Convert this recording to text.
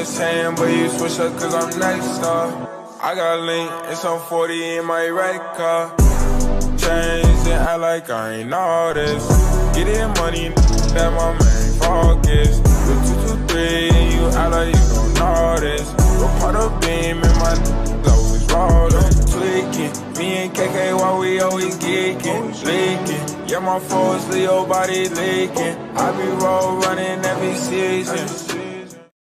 was saying, but you switch up cause I'm next star. I got link and some 40 in my red car. Change and act like I ain't all this. Getting money, that my main focus. With 223 and you act like you don't know this. We're part of beam and my always rollin', tweaking. Me and KK, why we always geeking, leaking. Yeah, my force, Leo body leaking. I be roll running every season.